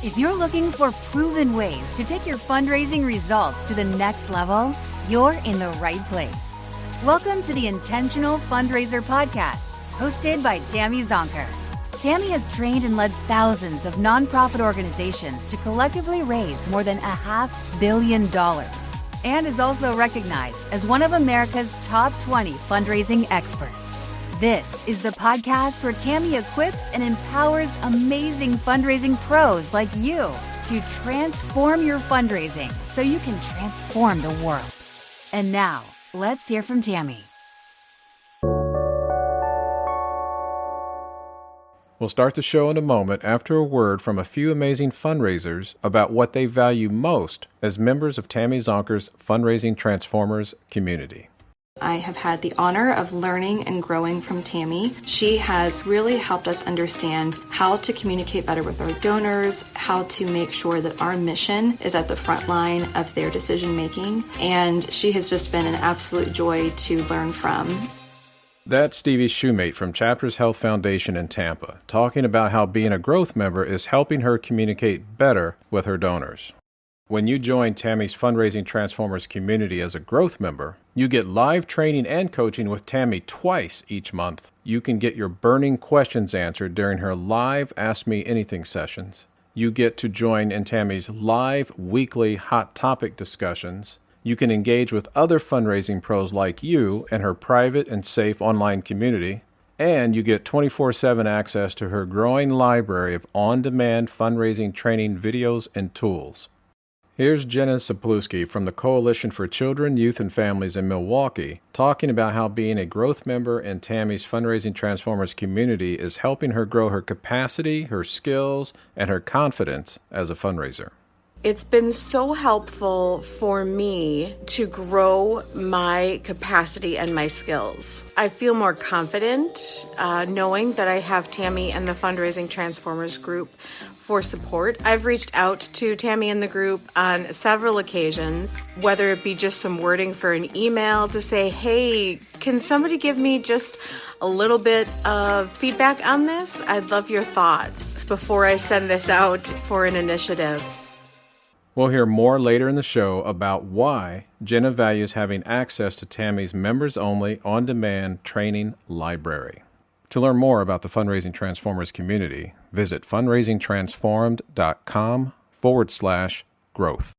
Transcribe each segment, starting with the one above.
If you're looking for proven ways to take your fundraising results to the next level, you're in the right place. Welcome to the Intentional Fundraiser Podcast, hosted by Tammy Zonker. Tammy has trained and led thousands of nonprofit organizations to collectively raise more than $500 million and is also recognized as one of America's top 20 fundraising experts. This is the podcast where Tammy equips and empowers amazing fundraising pros like you to transform your fundraising so you can transform the world. And now, let's hear from Tammy. We'll start the show in a moment after a word from a few amazing fundraisers about what they value most as members of Tammy Zonker's Fundraising Transformers community. I have had the honor of learning and growing from Tammy. She has really helped us understand how to communicate better with our donors, how to make sure that our mission is at the front line of their decision making, and she has just been an absolute joy to learn from. That's Stevie Shoemate from Chapters Health Foundation in Tampa, talking about how being a growth member is helping her communicate better with her donors. When you join Tammy's Fundraising Transformers community as a growth member, you get live training and coaching with Tammy twice each month. You can get your burning questions answered during her live Ask Me Anything sessions. You get to join in Tammy's live weekly hot topic discussions. You can engage with other fundraising pros like you in her private and safe online community. And you get 24/7 access to her growing library of on-demand fundraising training videos and tools. Here's Jenna Sapluski from the Coalition for Children, Youth, and Families in Milwaukee talking about how being a growth member in Tammy's Fundraising Transformers community is helping her grow her capacity, her skills, and her confidence as a fundraiser. It's been so helpful for me to grow my capacity and my skills. I feel more confident knowing that I have Tammy and the Fundraising Transformers group for support. I've reached out to Tammy and the group on several occasions, whether it be just some wording for an email to say, hey, can somebody give me just a little bit of feedback on this? I'd love your thoughts before I send this out for an initiative. We'll hear more later in the show about why Jenna values having access to Tammy's members-only, on-demand training library. To learn more about the Fundraising Transformers community, visit fundraisingtransformed.com/growth.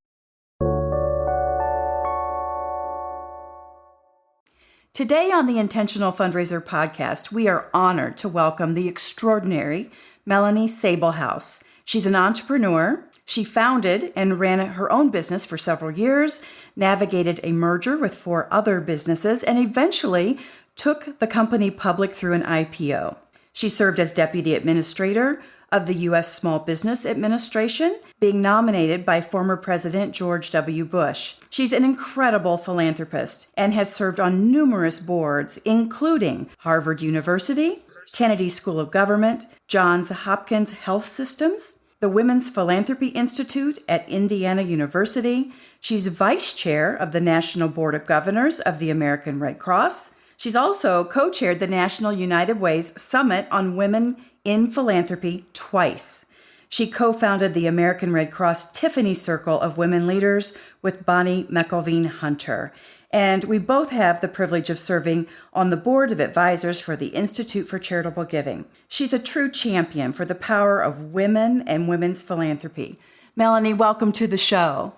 Today on the Intentional Fundraiser Podcast, we are honored to welcome the extraordinary Melanie Sabelhaus. She's an entrepreneur. She founded and ran her own business for several years, navigated a merger with 4 other businesses, and eventually took the company public through an IPO. She served as Deputy Administrator of the U.S. Small Business Administration, being nominated by former President George W. Bush. She's an incredible philanthropist and has served on numerous boards, including Harvard University, Kennedy School of Government, Johns Hopkins Health Systems, the Women's Philanthropy Institute at Indiana University. She's vice chair of the National Board of Governors of the American Red Cross. She's also co-chaired the National United Way's Summit on Women in Philanthropy twice. She co-founded the American Red Cross Tiffany Circle of Women Leaders with Bonnie McElveen Hunter. And we both have the privilege of serving on the board of advisors for the Institute for Charitable Giving. She's a true champion for the power of women and women's philanthropy. Melanie, welcome to the show.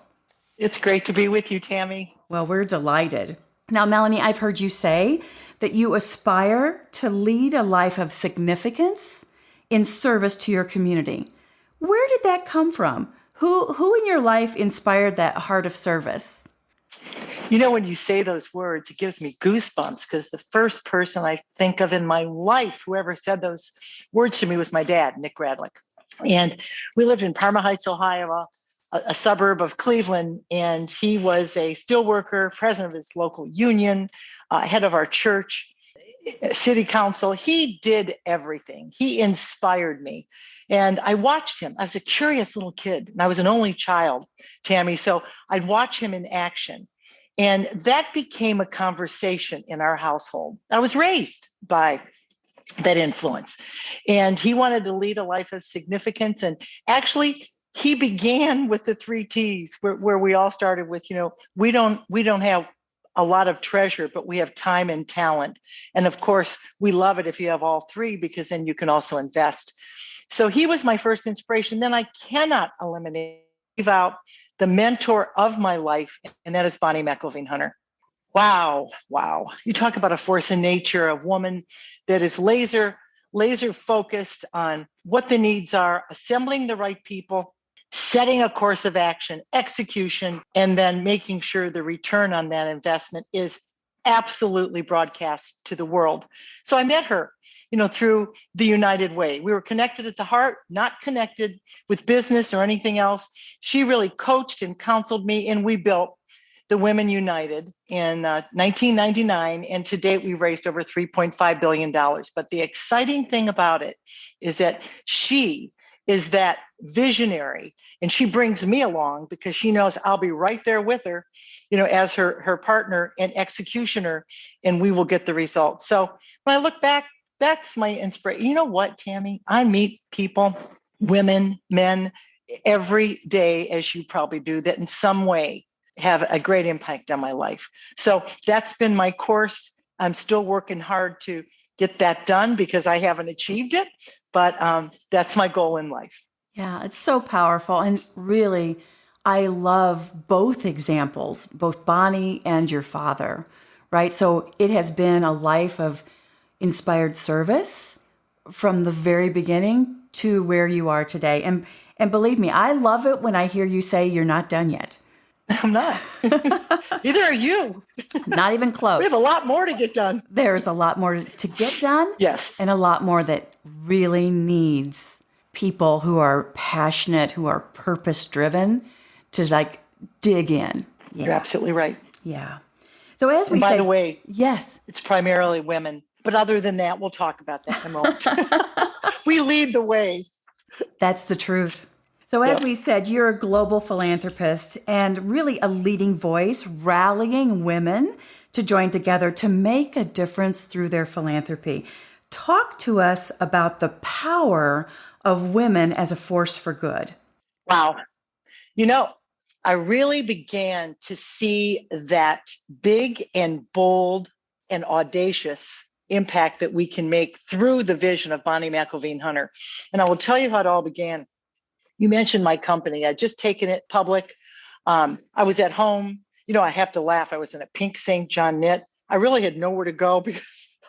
It's great to be with you, Tammy. Well, we're delighted. Now, Melanie, I've heard you say that you aspire to lead a life of significance in service to your community. Where did that come from? Who in your life inspired that heart of service? You know, when you say those words, it gives me goosebumps because the first person I think of in my life, whoever said those words to me, was my dad, Nick Radlick. And we lived in Parma Heights, Ohio, a suburb of Cleveland, and he was a steelworker, president of his local union, head of our church, city council. He did everything. He inspired me. And I watched him. I was a curious little kid, and I was an only child, Tammy, so I'd watch him in action. And that became a conversation in our household. I was raised by that influence. And he wanted to lead a life of significance. And actually, he began with the 3 T's where we all started with, we don't have a lot of treasure, but we have time and talent. And of course, we love it if you have all 3, because then you can also invest. So he was my first inspiration. Then I cannot leave out the mentor of my life, and that is Bonnie McElveen-Hunter. Wow. You talk about a force in nature, a woman that is laser focused on what the needs are, assembling the right people, setting a course of action, execution, and then making sure the return on that investment is absolutely broadcast to the world. So I met her, through the United Way. We were connected at the heart, not connected with business or anything else. She really coached and counseled me, and we built the Women United in 1999. And to date, we've raised over $3.5 billion. But the exciting thing about it is that she is that visionary, and she brings me along because she knows I'll be right there with her, as her partner and executioner, and we will get the results. So when I look back, that's my inspiration. You know what, Tammy? I meet people, women, men, every day, as you probably do, that in some way have a great impact on my life. So that's been my course. I'm still working hard to get that done because I haven't achieved it, but that's my goal in life. Yeah, it's so powerful. And really, I love both examples, both Bonnie and your father, right? So it has been a life of inspired service from the very beginning to where you are today. And believe me, I love it when I hear you say you're not done yet. I'm not. Neither are you. Not even close. We have a lot more to get done. There's a lot more to get done. Yes. And a lot more that really needs people who are passionate, who are purpose-driven to dig in. Yeah. You're absolutely right. Yeah. So as we by the way, yes, it's primarily women. But other than that, we'll talk about that in a moment. We lead the way. That's the truth. So as we said, you're a global philanthropist and really a leading voice, rallying women to join together to make a difference through their philanthropy. Talk to us about the power of women as a force for good. Wow. I really began to see that big and bold and audacious impact that we can make through the vision of Bonnie McElveen-Hunter. And I will tell you how it all began. You mentioned my company. I'd just taken it public. I was at home. I have to laugh. I was in a pink St. John knit. I really had nowhere to go because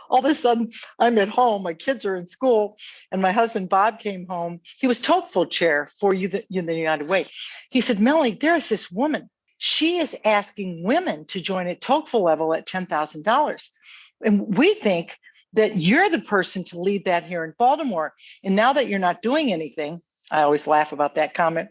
all of a sudden I'm at home. My kids are in school, and my husband, Bob, came home. He was TOEFL chair for the United Way. He said, Melanie, there's this woman. She is asking women to join at TOEFL level at $10,000. And we think that you're the person to lead that here in Baltimore. And now that you're not doing anything, I always laugh about that comment.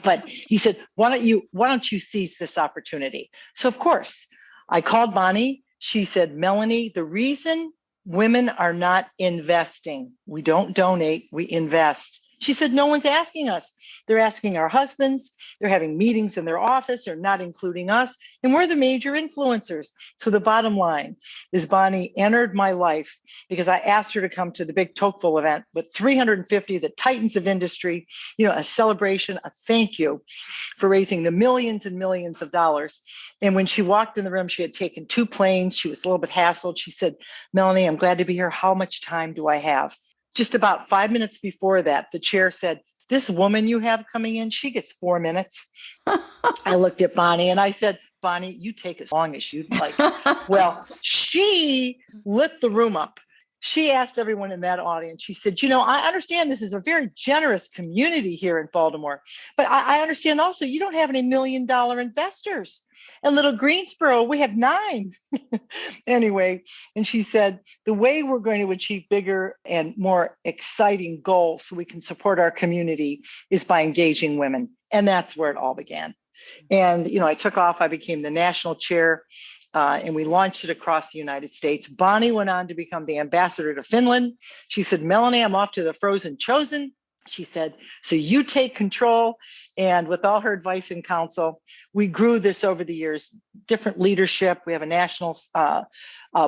But he said, why don't you seize this opportunity? So of course, I called Bonnie. She said, Melanie, the reason women are not investing, we don't donate, we invest. She said, no one's asking us. They're asking our husbands. They're having meetings in their office. They're not including us. And we're the major influencers. So the bottom line is Bonnie entered my life because I asked her to come to the big TOEFL event with 350, the titans of industry, a celebration, a thank you for raising the millions and millions of dollars. And when she walked in the room, she had taken 2 planes. She was a little bit hassled. She said, Melanie, I'm glad to be here. How much time do I have? Just about 5 minutes before that, the chair said, this woman you have coming in, she gets 4 minutes. I looked at Bonnie and I said, Bonnie, you take as long as you'd like. Well, she lit the room up. She asked everyone in that audience, she said, I understand this is a very generous community here in Baltimore, but I understand also you don't have any $1 million investors. In Little Greensboro, we have 9. Anyway, and she said, the way we're going to achieve bigger and more exciting goals so we can support our community is by engaging women. And that's where it all began. And, I took off. I became the national chair. And we launched it across the United States. Bonnie went on to become the ambassador to Finland. She said, Melanie, I'm off to the frozen chosen. She said, so you take control. And with all her advice and counsel, we grew this over the years, different leadership. We have a national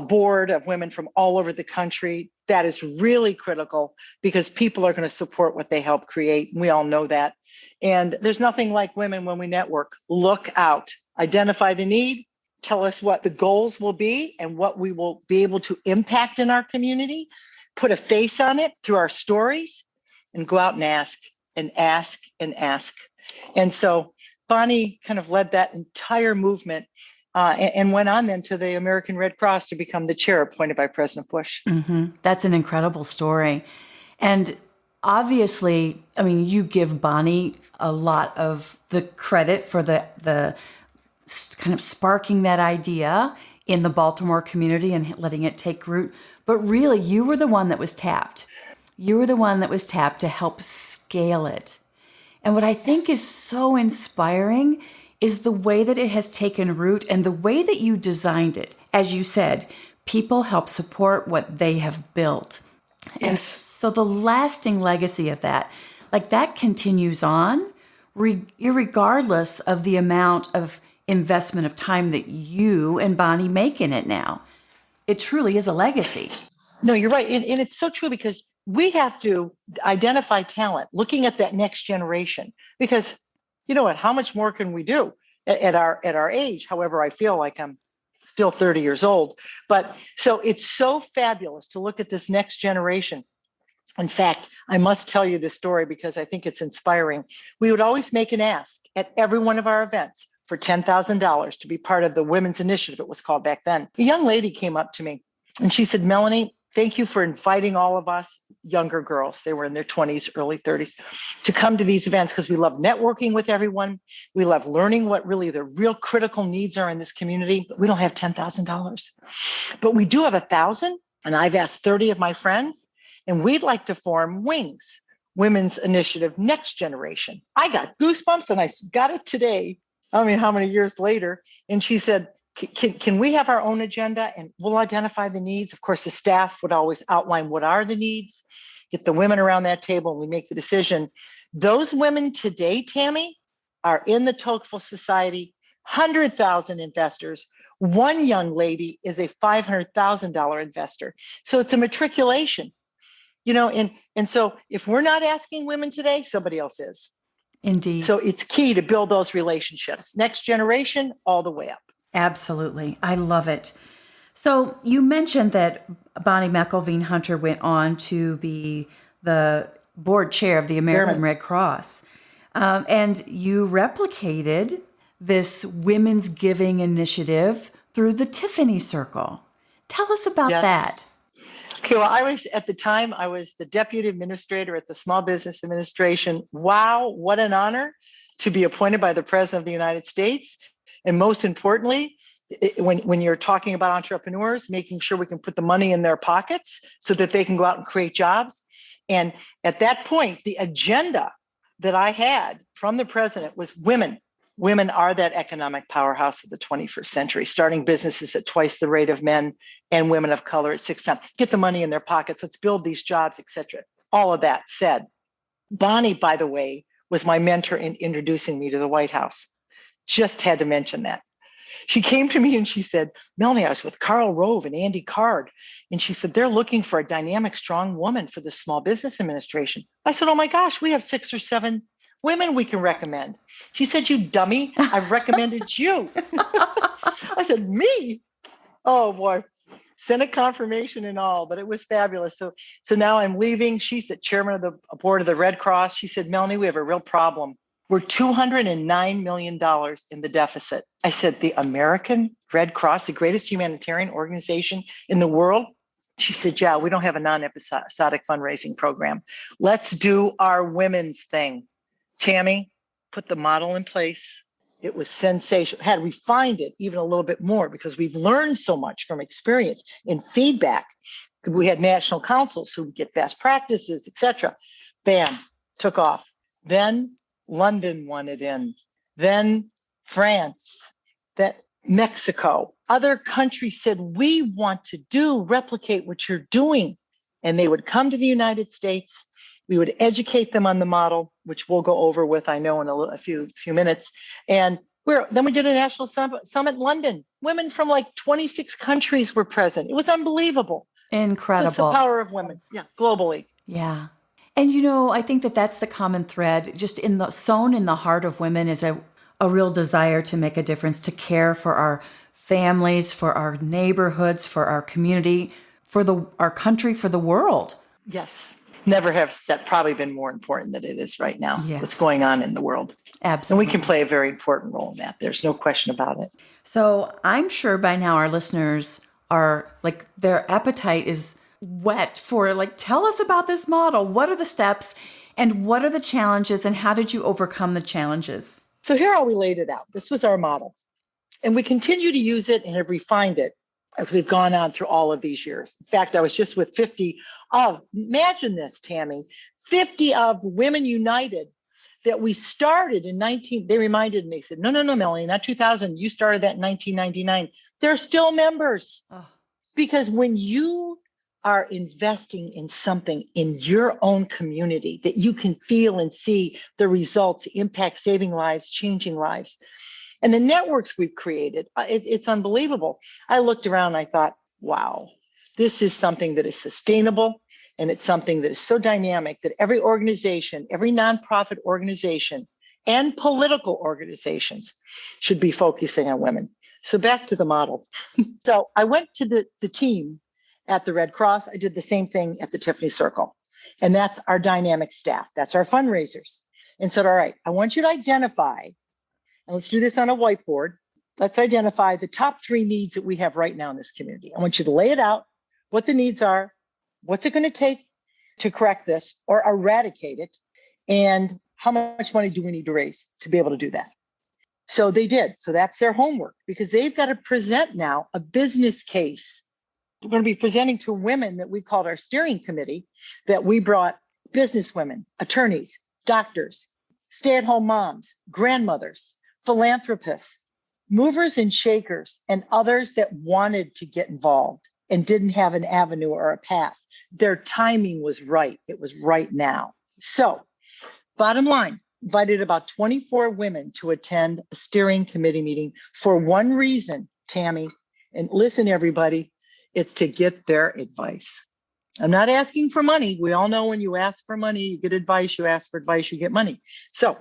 board of women from all over the country. That is really critical because people are going to support what they help create. We all know that. And there's nothing like women when we network. Look out, identify the need, tell us what the goals will be and what we will be able to impact in our community, put a face on it through our stories, and go out and ask and ask and ask. And so Bonnie kind of led that entire movement and went on then to the American Red Cross to become the chair appointed by President Bush. Mm-hmm. That's an incredible story. And obviously, I mean, you give Bonnie a lot of the credit for the kind of sparking that idea in the Baltimore community and letting it take root. But really, you were the one that was tapped. You were the one that was tapped to help scale it. And what I think is so inspiring is the way that it has taken root and the way that you designed it. As you said, people help support what they have built. Yes. And so the lasting legacy of that, like that continues on, regardless of the amount of investment of time that you and Bonnie make in it now. It truly is a legacy. No, you're right. And it's so true because we have to identify talent, looking at that next generation, because you know what, how much more can we do at our age? However, I feel like I'm still 30 years old. But so it's so fabulous to look at this next generation. In fact, I must tell you this story because I think it's inspiring. We would always make an ask at every one of our events for $10,000 to be part of the Women's Initiative, it was called back then. A young lady came up to me and she said, Melanie, thank you for inviting all of us younger girls, they were in their 20s, early 30s, to come to these events because we love networking with everyone. We love learning what really the real critical needs are in this community, but we don't have $10,000. But we do have 1,000, and I've asked 30 of my friends, and we'd like to form WINGS, Women's Initiative Next Generation. I got goosebumps, and I got it today. I don't know how many years later. And she said, can we have our own agenda and we'll identify the needs? Of course, the staff would always outline what are the needs, get the women around that table, and we make the decision. Those women today, Tammy, are in the Tocqueville Society, 100,000 investors. One young lady is a $500,000 investor. So it's a matriculation, you know, and so if we're not asking women today, somebody else is. Indeed. So it's key to build those relationships. Next generation, all the way up. Absolutely. I love it. So you mentioned that Bonnie McElveen Hunter went on to be the board chair of the American Red Cross. And you replicated this women's giving initiative through the Tiffany Circle. Tell us about that. Okay, well, at the time, I was the deputy administrator at the Small Business Administration. Wow, what an honor to be appointed by the President of the United States. And most importantly, when you're talking about entrepreneurs, making sure we can put the money in their pockets so that they can go out and create jobs. And at that point, the agenda that I had from the president was women. Women are that economic powerhouse of the 21st century, starting businesses at twice the rate of men and women of color at 6 times. Get the money in their pockets. Let's build these jobs, et cetera. All of that said, Bonnie, by the way, was my mentor in introducing me to the White House. Just had to mention that. She came to me and she said, Melanie, I was with Karl Rove and Andy Card. And she said, they're looking for a dynamic, strong woman for the Small Business Administration. I said, oh my gosh, we have 6 or 7 women we can recommend. She said, you dummy, I've recommended you. I said, me? Oh boy, Senate confirmation and all, but it was fabulous. So now I'm leaving. She's the chairman of the board of the Red Cross. She said, Melanie, we have a real problem. We're $209 million in the deficit. I said, the American Red Cross, the greatest humanitarian organization in the world? She said, yeah, we don't have a non-episodic fundraising program. Let's do our women's thing. Tammy, put the model in place. It was sensational. Had refined it even a little bit more because we've learned so much from experience and feedback. We had national councils who would get best practices, et cetera. Bam, took off. Then London wanted in, then France, then Mexico. Other countries said, we want to replicate what you're doing. And they would come to the United States. We would educate them on the model, which we'll go over with, I know, in a few minutes. And then we did a national summit in London. Women from like 26 countries were present. It was unbelievable. Incredible. So it's the power of women, globally. Yeah. And, I think that's the common thread, just sewn in the heart of women is a real desire to make a difference, to care for our families, for our neighborhoods, for our community, for our country, for the world. Yes. Never has that probably been more important than it is right now. What's going on in the world. Absolutely. And we can play a very important role in that. There's no question about it. So I'm sure by now our listeners are like, their appetite is whet for like, tell us about this model. What are the steps and what are the challenges and how did you overcome the challenges? So here how we laid it out. This was our model. And we continue to use it and have refined it as we've gone on through all of these years. In fact, I was just with 50 of, imagine this, Tammy, 50 of Women United that we started in they reminded me, said, no, Melanie, not 2000. You started that in 1999. They're still members. Oh. Because when you are investing in something in your own community that you can feel and see the results, impact, saving lives, changing lives, and the networks we've created, it's unbelievable. I looked around and I thought, wow, this is something that is sustainable. And it's something that is so dynamic that every organization, every nonprofit organization and political organizations should be focusing on women. So back to the model. So I went to the team at the Red Cross. I did the same thing at the Tiffany Circle. And that's our dynamic staff. That's our fundraisers. And said, all right, I want you to identify, and let's do this on a whiteboard. Let's identify the top 3 needs that we have right now in this community. I want you to lay it out, what the needs are, what's it going to take to correct this or eradicate it, and how much money do we need to raise to be able to do that? So they did. So that's their homework because they've got to present now a business case. We're going to be presenting to women that we called our steering committee, that we brought business women, attorneys, doctors, stay-at-home moms, grandmothers, philanthropists, movers and shakers, and others that wanted to get involved and didn't have an avenue or a path. Their timing was right. It was right now. So bottom line, invited about 24 women to attend a steering committee meeting for one reason, Tammy, and listen, everybody, it's to get their advice. I'm not asking for money. We all know when you ask for money, you get advice, you ask for advice, you get money. So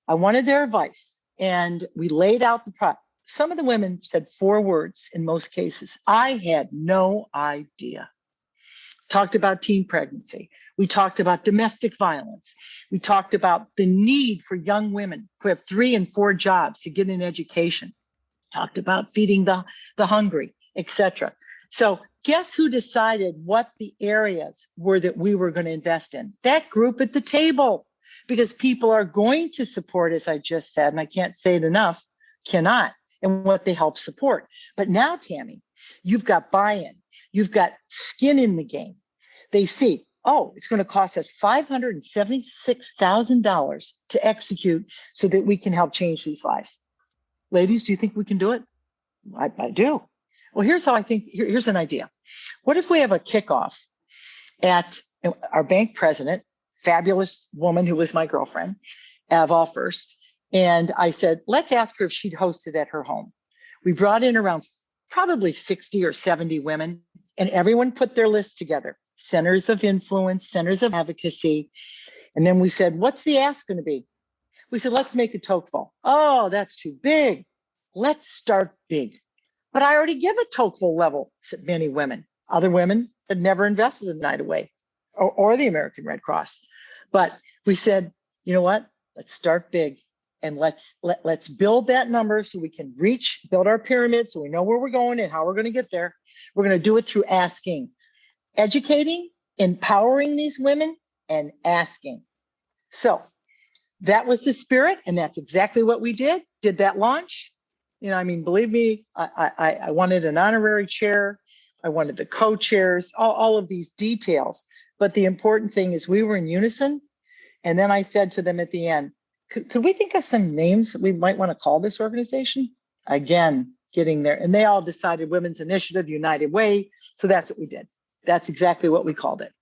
I wanted their advice and we laid out the product. Some of the women said 4 words in most cases. I had no idea. Talked about teen pregnancy. We talked about domestic violence. We talked about the need for young women who have 3 and 4 jobs to get an education. Talked about feeding the hungry, etc. So guess who decided what the areas were that we were going to invest in? That group at the table, because people are going to support, as I just said, and I can't say it enough, cannot, and what they help support. But now, Tammy, you've got buy-in. You've got skin in the game. They see, oh, it's going to cost us $576,000 to execute so that we can help change these lives. Ladies, do you think we can do it? I do. Well, here's how I think. Here's an idea. What if we have a kickoff at our bank president, fabulous woman who was my girlfriend, Aval First, and I said, let's ask her if she'd host it at her home. We brought in around probably 60 or 70 women, and everyone put their list together. Centers of influence, centers of advocacy. And then we said, what's the ask going to be? We said, let's make a Tocqueville. Oh, that's too big. Let's start big. But I already give a Tocqueville level, said many women. Other women had never invested in Night Away or the American Red Cross. But we said, you know what? Let's start big. And let's build that number so we can build our pyramid so we know where we're going and how we're going to get there. We're going to do it through asking, educating, empowering these women, and asking. So that was the spirit, and that's exactly what we did. Did that launch? Believe me, I wanted an honorary chair. I wanted the co-chairs, all of these details. But the important thing is we were in unison. And then I said to them at the end, could we think of some names that we might want to call this organization? Again, getting there. And they all decided Women's Initiative, United Way. So that's what we did. That's exactly what we called it.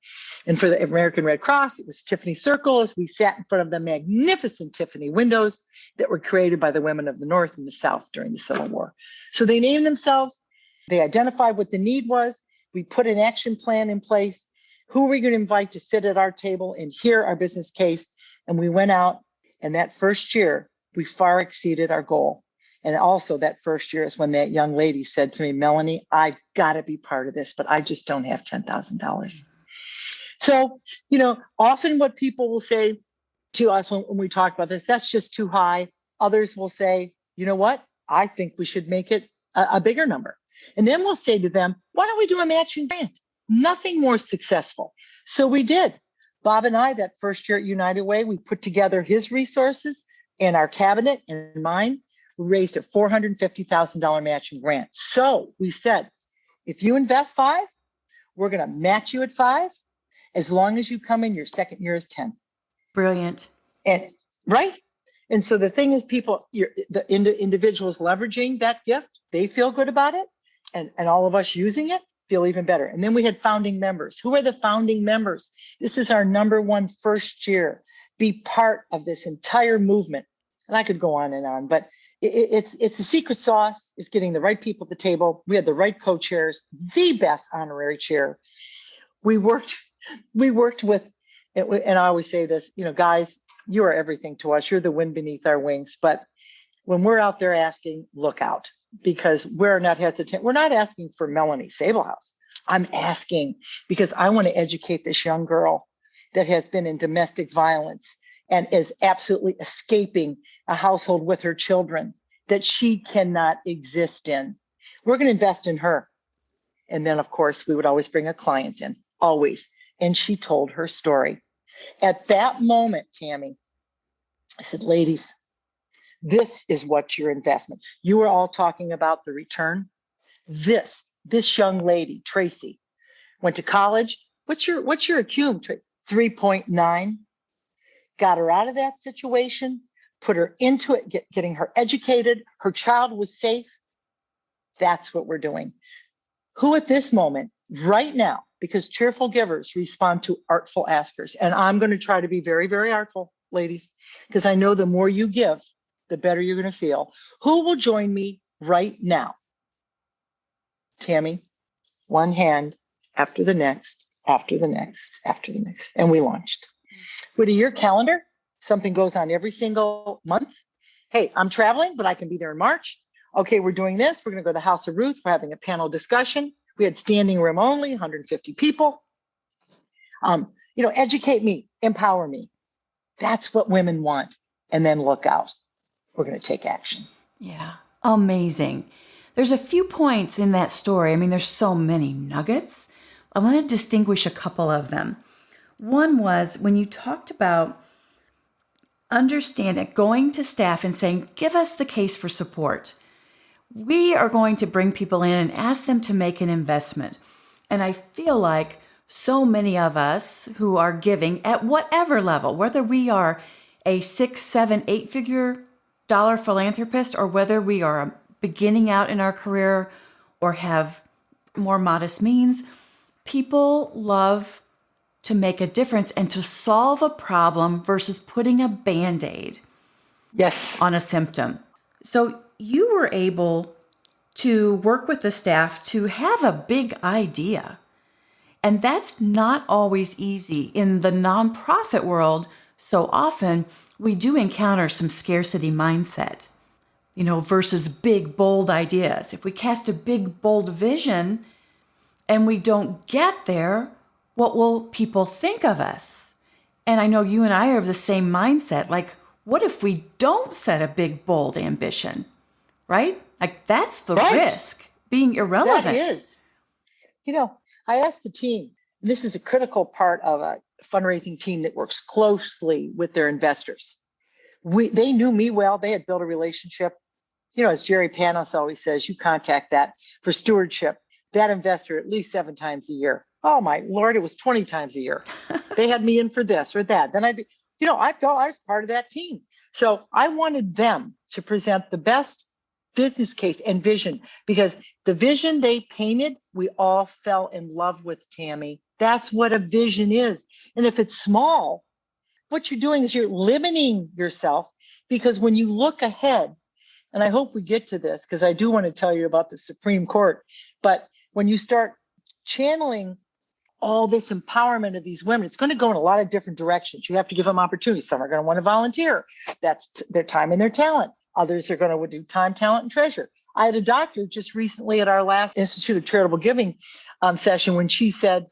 And for the American Red Cross, it was Tiffany circles. We sat in front of the magnificent Tiffany windows that were created by the women of the North and the South during the Civil War. So they named themselves. They identified what the need was. We put an action plan in place. Who are we going to invite to sit at our table and hear our business case? And we went out, and that first year, we far exceeded our goal. And also that first year is when that young lady said to me, Melanie, I've got to be part of this, but I just don't have $10,000. So, often what people will say to us when we talk about this, that's just too high. Others will say, you know what? I think we should make it a bigger number. And then we'll say to them, why don't we do a matching grant? Nothing more successful. So we did. Bob and I, that first year at United Way, we put together his resources and our cabinet and mine. We raised a $450,000 matching grant. So we said, if you invest $5, we're going to match you at $5. As long as you come in, your second year is 10. Brilliant. And right. And so the thing is, the individuals leveraging that gift, they feel good about it. And all of us using it feel even better. And then we had founding members. Who are the founding members? This is our number one first year. Be part of this entire movement. And I could go on, but it's the secret sauce is getting the right people at the table. We had the right co-chairs, the best honorary chair. We worked with, and I always say this, guys, you are everything to us. You're the wind beneath our wings. But when we're out there asking, look out, because we're not hesitant. We're not asking for Melanie Sabelhaus. I'm asking because I want to educate this young girl that has been in domestic violence and is absolutely escaping a household with her children that she cannot exist in. We're going to invest in her. And then, of course, we would always bring a client in, always. And she told her story. At that moment, Tammy, I said, ladies, this is what your investment. You were all talking about the return. This young lady, Tracy, went to college. What's your cum? 3.9. Got her out of that situation, put her into it, getting her educated. Her child was safe. That's what we're doing. Who at this moment, right now, because cheerful givers respond to artful askers. And I'm going to try to be very, very artful, ladies, because I know the more you give, the better you're going to feel. Who will join me right now? Tammy, one hand after the next, after the next, after the next. And we launched. With a year calendar, something goes on every single month. Hey, I'm traveling, but I can be there in March. Okay, we're doing this. We're going to go to the House of Ruth. We're having a panel discussion. We had standing room only, 150 people. Educate me, empower me. That's what women want. And then look out. We're going to take action. Yeah, amazing. There's a few points in that story. I mean, there's so many nuggets. I want to distinguish a couple of them. One was when you talked about understanding, going to staff and saying, give us the case for support. We are going to bring people in and ask them to make an investment. And I feel like so many of us who are giving at whatever level, whether we are a 6, 7, 8-figure dollar philanthropist or whether we are beginning out in our career or have more modest means, people love to make a difference and to solve a problem versus putting a Band-Aid on a symptom. So you were able to work with the staff to have a big idea. And that's not always easy. In the nonprofit world, so often we do encounter some scarcity mindset, versus big, bold ideas. If we cast a big, bold vision and we don't get there, what will people think of us? And I know you and I are of the same mindset. Like, what if we don't set a big, bold ambition, right? Like, that's the risk, being irrelevant. That is. I asked the team, this is a critical part of a fundraising team that works closely with their investors. They knew me well. They had built a relationship. As Jerry Panos always says, you contact that for stewardship, that investor at least 7 times a year. Oh my Lord, it was 20 times a year. They had me in for this or that. Then I felt I was part of that team. So I wanted them to present the best business case and vision, because the vision they painted, we all fell in love with, Tammy. That's what a vision is. And if it's small, what you're doing is you're limiting yourself, because when you look ahead, and I hope we get to this because I do want to tell you about the Supreme Court, but when you start channeling all this empowerment of these women, it's going to go in a lot of different directions. You have to give them opportunities. Some are going to want to volunteer. That's their time and their talent. Others are going to do time, talent, and treasure. I had a doctor just recently at our last Institute of Charitable Giving session when she said,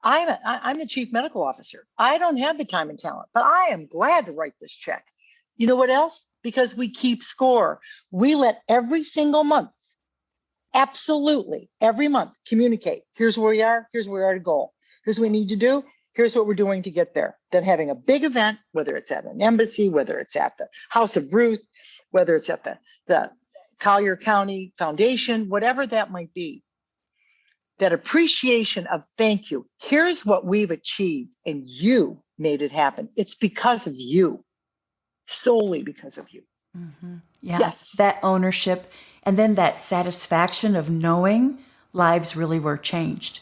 I'm the chief medical officer. I don't have the time and talent, but I am glad to write this check. You know what else? Because we keep score. We let every single month, absolutely every month, communicate. Here's where we are. Here's where we are to goal. Here's what we need to do. Here's what we're doing to get there. Then having a big event, whether it's at an embassy, whether it's at the House of Ruth, whether it's at the Collier County Foundation, whatever that might be, that appreciation of thank you. Here's what we've achieved, and you made it happen. It's because of you, solely because of you. Mm-hmm. Yeah. Yes. That ownership, and then that satisfaction of knowing lives really were changed.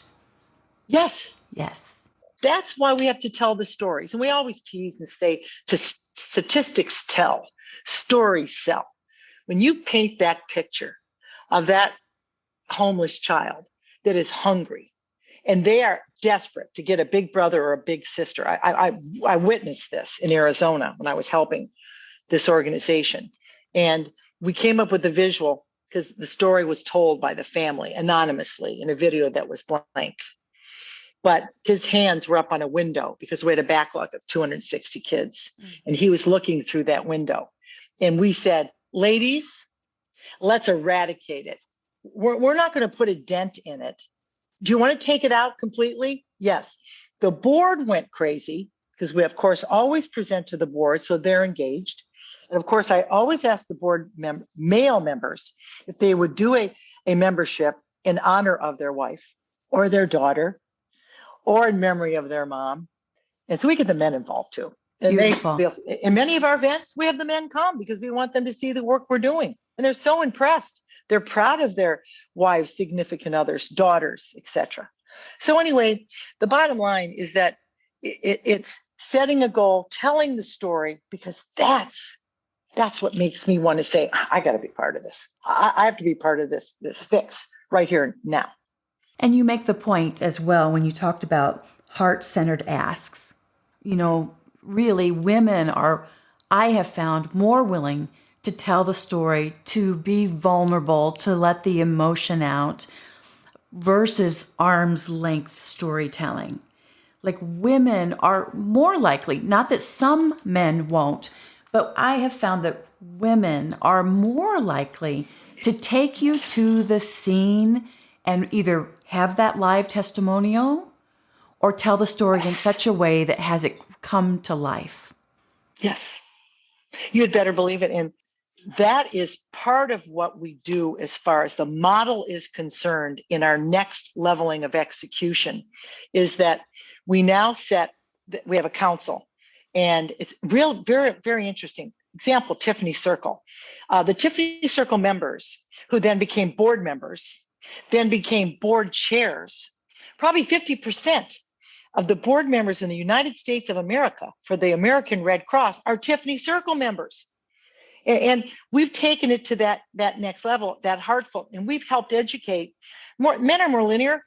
Yes. Yes. That's why we have to tell the stories. And we always tease and say, statistics tell, stories sell. When you paint that picture of that homeless child that is hungry and they are desperate to get a big brother or a big sister. I witnessed this in Arizona when I was helping this organization. And we came up with a visual because the story was told by the family anonymously in a video that was blank. But his hands were up on a window because we had a backlog of 260 kids. And he was looking through that window. And we said, ladies, let's eradicate it. We're not going to put a dent in it. Do you want to take it out completely? Yes. The board went crazy because we, of course, always present to the board, so they're engaged. And of course, I always ask the board male members if they would do a membership in honor of their wife or their daughter or in memory of their mom. And so we get the men involved too. And in many of our events, we have the men come because we want them to see the work we're doing. And they're so impressed. They're proud of their wives, significant others, daughters, etc. So anyway, the bottom line is that it's setting a goal, telling the story, because that's what makes me want to say, I got to be part of this. I have to be part of this fix right here now. And you make the point as well when you talked about heart-centered asks. You know, really, women are, I have found, more willing to tell the story, to be vulnerable, to let the emotion out, versus arm's length storytelling. Like, women are more likely, not that some men won't, but I have found that women are more likely to take you to the scene and either have that live testimonial or tell the story in such a way that has it come to life. Yes. You'd better believe it. And that is part of what we do as far as the model is concerned in our next leveling of execution, is that we now we have a council, and it's very, very interesting. Example, Tiffany Circle. The Tiffany Circle members, who then became board members, then became board chairs. Probably 50% of the board members in the United States of America for the American Red Cross are Tiffany Circle members. And we've taken it to that next level, that heartfelt, and we've helped educate more. Men are more linear.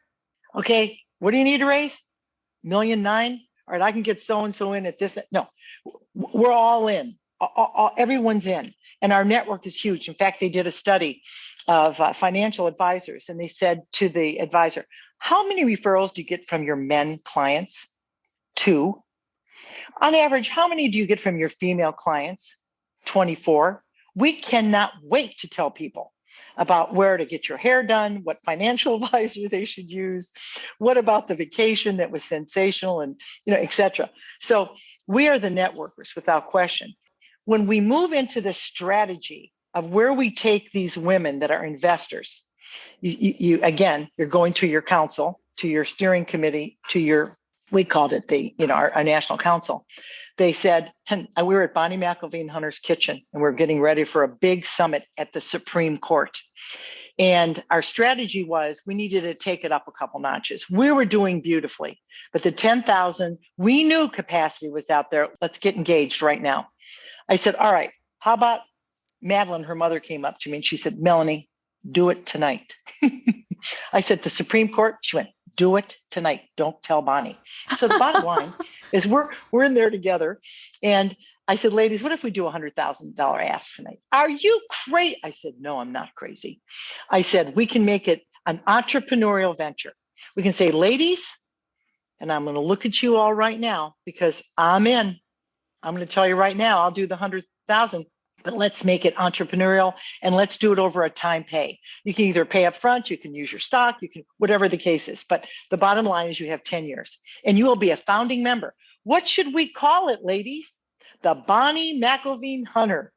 Okay, what do you need to raise? $1.9 million. All right, I can get so-and-so in at this. No, we're all in. Everyone's in. And our network is huge. In fact, they did a study of financial advisors, and they said to the advisor, how many referrals do you get from your men clients? 2. On average, how many do you get from your female clients? 24. We cannot wait to tell people about where to get your hair done, what financial advisor they should use, what about the vacation that was sensational, and et cetera. So we are the networkers without question. When we move into the strategy of where we take these women that are investors, you again, you're going to your council, to your steering committee, to your, we called it our national council. They said, and we were at Bonnie McElveen Hunter's kitchen, and we're getting ready for a big summit at the Supreme Court. And our strategy was we needed to take it up a couple notches. We were doing beautifully, but the 10,000, we knew capacity was out there. Let's get engaged right now. I said, all right, how about Madeline? Her mother came up to me and she said, Melanie, do it tonight. I said, the Supreme Court? She went, do it tonight. Don't tell Bonnie. So the bottom line is we're in there together. And I said, ladies, what if we do a $100,000 ask tonight? Are you crazy? I said, no, I'm not crazy. I said, we can make it an entrepreneurial venture. We can say, ladies, and I'm going to look at you all right now because I'm in. I'm going to tell you right now, I'll do the 100,000. But let's make it entrepreneurial and let's do it over a time pay. You can either pay up front, you can use your stock, you can, whatever the case is. But the bottom line is you have 10 years and you will be a founding member. What should we call it, ladies? The Bonnie McElveen Hunter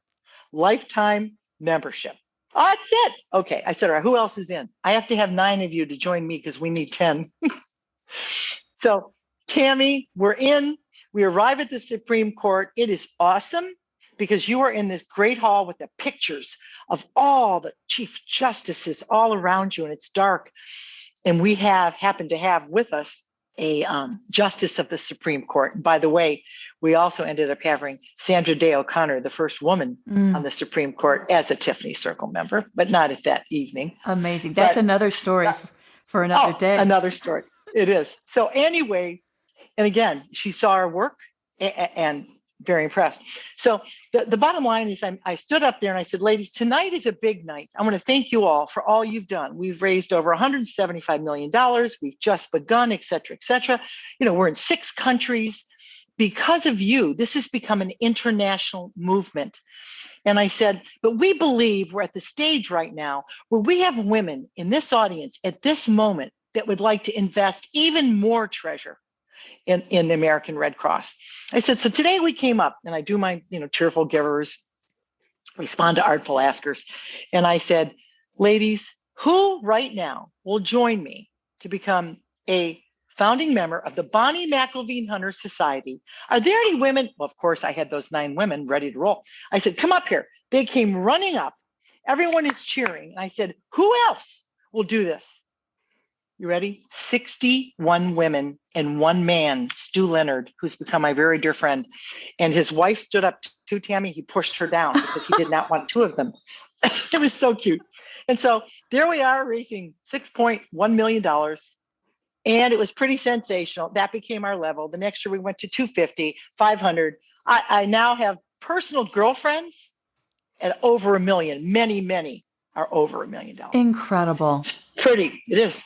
Lifetime Membership. Oh, that's it. Okay. I said, all right, who else is in? I have to have 9 of you to join me because we need 10. So Tammy, we're in. We arrive at the Supreme Court. It is awesome, because you are in this great hall with the pictures of all the chief justices all around you, and it's dark. And we happened to have with us a justice of the Supreme Court. And by the way, we also ended up having Sandra Day O'Connor, the first woman on the Supreme Court, as a Tiffany Circle member, but not at that evening. Amazing. That's another story for another day. Another story. It is. So anyway, and again, she saw our work and very impressed. So the bottom line is I stood up there and I said, ladies, tonight is a big night. I want to thank you all for all you've done. We've raised over $175 million. We've just begun, et cetera, et cetera. We're in 6 countries. Because of you, this has become an international movement. And I said, but we believe we're at the stage right now where we have women in this audience at this moment that would like to invest even more treasure in the American Red Cross. I said, so today we came up and I do my, cheerful givers, respond to artful askers. And I said, ladies, who right now will join me to become a founding member of the Bonnie McElveen Hunter Society? Are there any women? Well, of course, I had those 9 women ready to roll. I said, come up here. They came running up. Everyone is cheering. And I said, who else will do this? You ready? 61 women and 1 man, Stu Leonard, who's become my very dear friend. And his wife stood up to Tammy. He pushed her down because he did not want 2 of them. It was so cute. And so there we are raising $6.1 million. And it was pretty sensational. That became our level. The next year we went to 250, 500. I now have personal girlfriends at over $1 million. Many, many are over $1 million. Incredible. It's pretty. It is.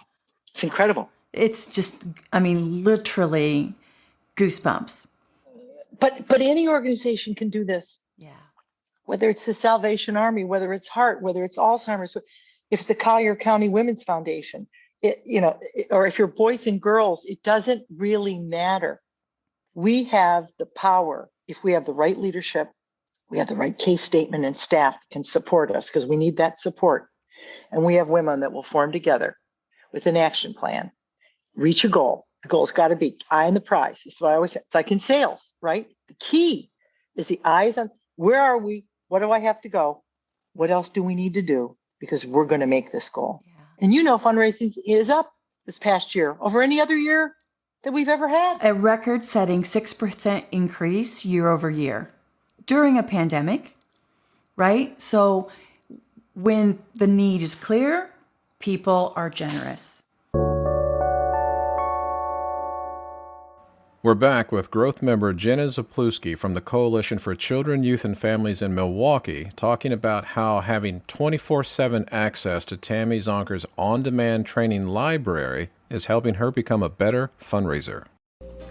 It's incredible. It's just, literally goosebumps. But any organization can do this. Yeah. Whether it's the Salvation Army, whether it's Heart, whether it's Alzheimer's, if it's the Collier County Women's Foundation, or if you're boys and girls, it doesn't really matter. We have the power if we have the right leadership, we have the right case statement and staff that can support us because we need that support. And we have women that will form together with an action plan, reach a goal. The goal's got to be eye on the prize. That's what I always say. It's like in sales, right? The key is the eyes on where are we? What do I have to go? What else do we need to do? Because we're going to make this goal. Yeah. And fundraising is up this past year over any other year that we've ever had. A record-setting 6% increase year over year during a pandemic, right? So when the need is clear, people are generous. We're back with growth member Jenna Zapluski from the Coalition for Children, Youth, and Families in Milwaukee, talking about how having 24/7 access to Tammy Zonker's on-demand training library is helping her become a better fundraiser.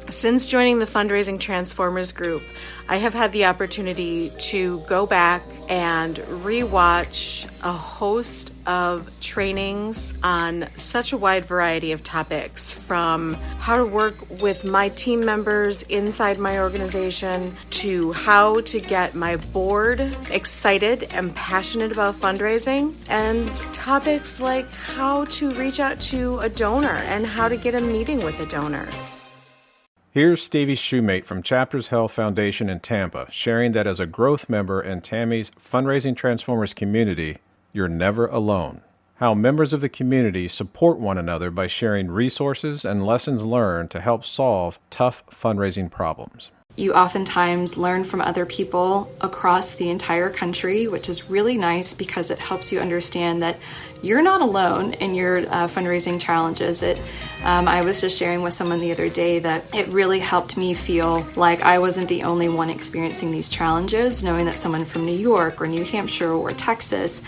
Since joining the Fundraising Transformers group, I have had the opportunity to go back and rewatch a host of trainings on such a wide variety of topics, from how to work with my team members inside my organization to how to get my board excited and passionate about fundraising, and topics like how to reach out to a donor and how to get a meeting with a donor. Here's Stevie Shoemate from Chapters Health Foundation in Tampa, sharing that as a growth member in Tammy's Fundraising Transformers community, you're never alone. how members of the community support one another by sharing resources and lessons learned to help solve tough fundraising problems. You oftentimes learn from other people across the entire country, which is really nice because it helps you understand that you're not alone in your fundraising challenges. I was just sharing with someone the other day that it really helped me feel like I wasn't the only one experiencing these challenges, knowing that someone from New York or New Hampshire or Texas,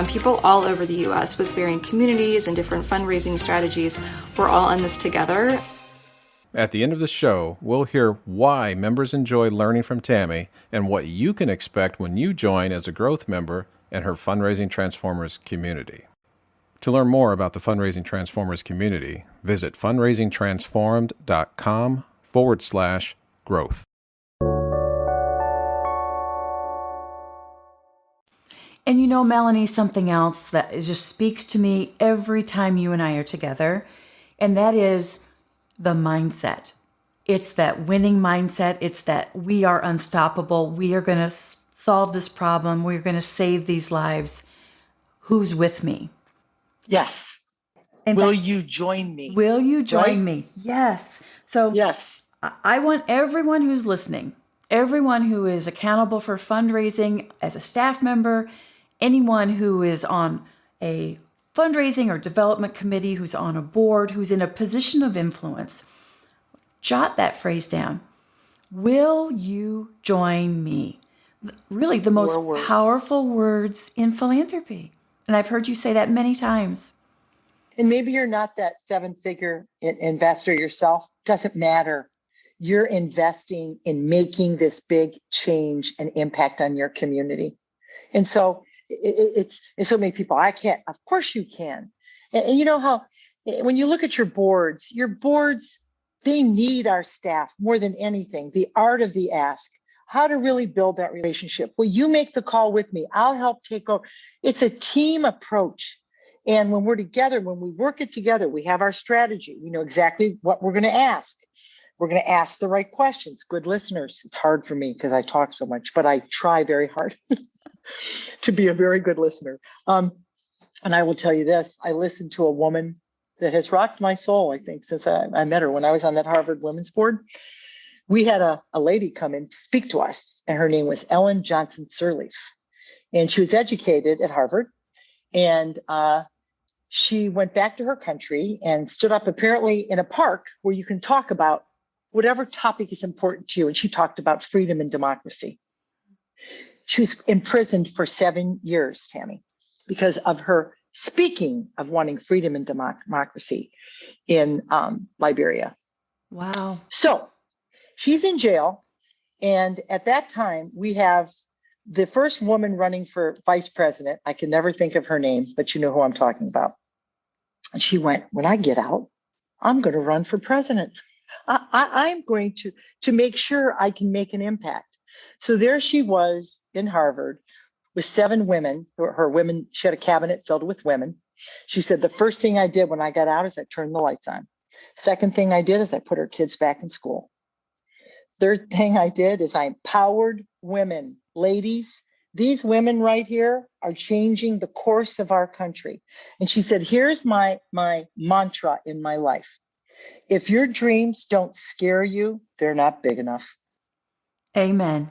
people all over the U.S. with varying communities and different fundraising strategies, we're all in this together. At the end of the show, we'll hear why members enjoy learning from Tammy and what you can expect when you join as a growth member in her Fundraising Transformers community. To learn more about the Fundraising Transformers community, visit fundraisingtransformed.com/growth. And you know, Melanie, something else that just speaks to me every time you and I are together, and that is the mindset. It's that winning mindset. It's that we are unstoppable. We are going to solve this problem. We're going to save these lives. Who's with me? Yes. And will you join me? Will you join me? Yes. So yes, I want everyone who's listening, everyone who is accountable for fundraising as a staff member, anyone who is on a fundraising or development committee, who's on a board, who's in a position of influence, jot that phrase down. Will you join me? Really, the most powerful words in philanthropy. And I've heard you say that many times. And maybe you're not that 7-figure investor yourself. Doesn't matter. You're investing in making this big change and impact on your community. And so it's so many people, I can't. Of course you can. And you know how, when you look at your boards, they need our staff more than anything. The art of the ask, how to really build that relationship. Well, you make the call with me. I'll help take over. It's a team approach. And when we're together, when we work it together, we have our strategy. We know exactly what we're going to ask. We're going to ask the right questions. Good listeners. It's hard for me because I talk so much, but I try very hard to be a very good listener. And I will tell you this, I listened to a woman that has rocked my soul, I think, since I met her when I was on that Harvard Women's Board. We had a lady come in to speak to us, and her name was Ellen Johnson Sirleaf. And she was educated at Harvard. And she went back to her country and stood up apparently in a park where you can talk about whatever topic is important to you. And she talked about freedom and democracy. She was imprisoned for 7 years, Tammy, because of her speaking of wanting freedom and democracy in Liberia. Wow. So she's in jail. And at that time, we have the first woman running for vice president. I can never think of her name, but you know who I'm talking about. And she went, when I get out, I'm going to run for president. I'm going to make sure I can make an impact. So there she was in Harvard with 7 women, her women, she had a cabinet filled with women. She said, the first thing I did when I got out is I turned the lights on. Second thing I did is I put her kids back in school. Third thing I did is I empowered women. Ladies, these women right here are changing the course of our country. And she said, here's my mantra in my life. If your dreams don't scare you, they're not big enough. Amen.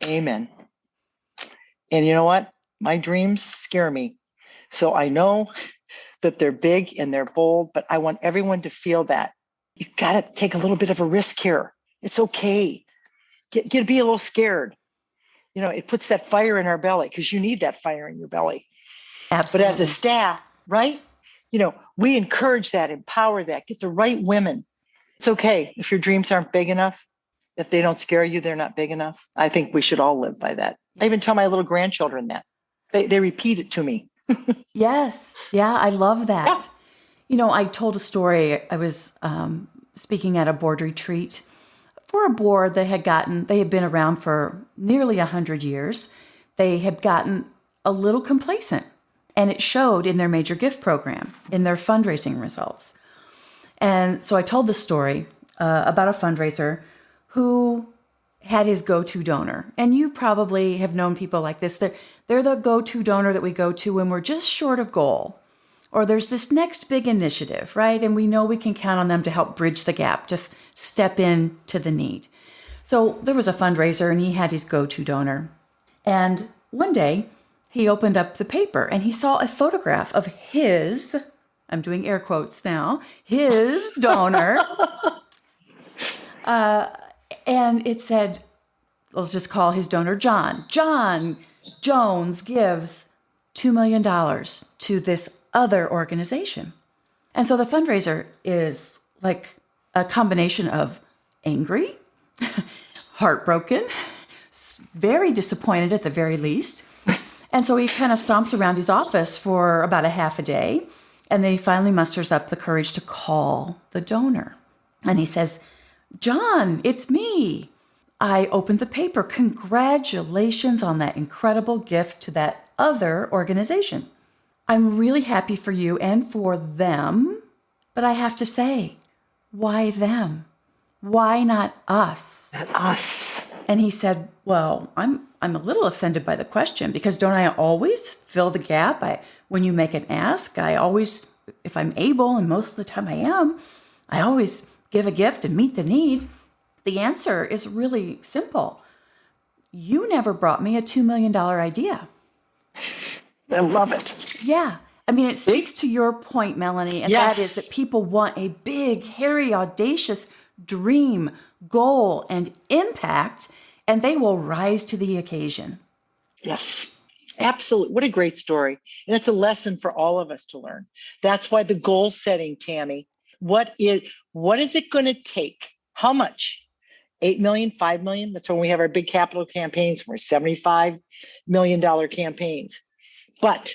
Amen. And you know what? My dreams scare me. So I know that they're big and they're bold, but I want everyone to feel that. You got to take a little bit of a risk here. It's okay. Get be a little scared. You know, it puts that fire in our belly because you need that fire in your belly. Absolutely. But as a staff, right? You know, we encourage that, empower that, get the right women. It's okay if your dreams aren't big enough. If they don't scare you, they're not big enough. I think we should all live by that. I even tell my little grandchildren that. They repeat it to me. Yes. Yeah, I love that. Yeah. You know, I told a story. I was speaking at a board retreat for a board that they had been around for nearly 100 years. They had gotten a little complacent, and it showed in their major gift program, in their fundraising results. And so I told the story about a fundraiser who had his go-to donor. And you probably have known people like this. They're the go-to donor that we go to when we're just short of goal. Or there's this next big initiative, right? And we know we can count on them to help bridge the gap, to step in to the need. So there was a fundraiser and he had his go-to donor. And one day he opened up the paper and he saw a photograph of his, I'm doing air quotes now, his donor. And it said, let's just call his donor John. John Jones gives $2 million to this other organization. And so the fundraiser is like a combination of angry, heartbroken, very disappointed at the very least. And so he kind of stomps around his office for about a half a day. And then he finally musters up the courage to call the donor. And he says, John, it's me. I opened the paper. Congratulations on that incredible gift to that other organization. I'm really happy for you and for them. But I have to say, why them? Why not us? Not us. And he said, well, I'm a little offended by the question because don't I always fill the gap? When you make an ask, I always, if I'm able, and most of the time I am, I always give a gift and meet the need. The answer is really simple. You never brought me a $2 million idea. I love it. Yeah. I mean, it speaks to your point, Melanie, and Yes. that is that people want a big, hairy, audacious dream, goal, and impact, and they will rise to the occasion. Yes, absolutely. What a great story. And it's a lesson for all of us to learn. That's why the goal setting, Tammy, what is it going to take? How much? 8 million, 5 million? That's when we have our big capital campaigns. We're $75 million campaigns. But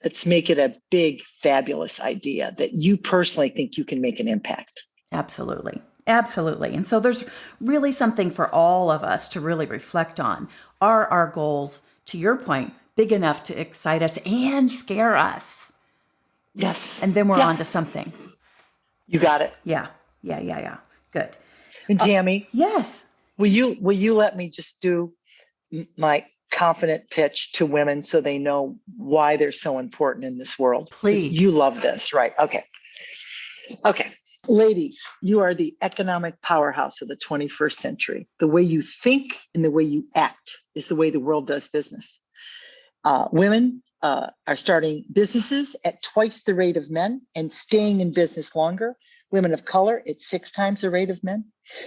let's make it a big, fabulous idea that you personally think you can make an impact. Absolutely. Absolutely. And so there's really something for all of us to really reflect on. Are our goals, to your point, big enough to excite us and scare us? Yes. And then we're on to something. You got it. Yeah. Good. And Tammy, Yes. will you let me just do my confident pitch to women so they know why they're so important in this world? 'Cause Please. You love this, right? Okay. Ladies, you are the economic powerhouse of the 21st century. The way you think and the way you act is the way the world does business. Women are starting businesses at twice the rate of men and staying in business longer. Women of color, it's 6 times the rate of men.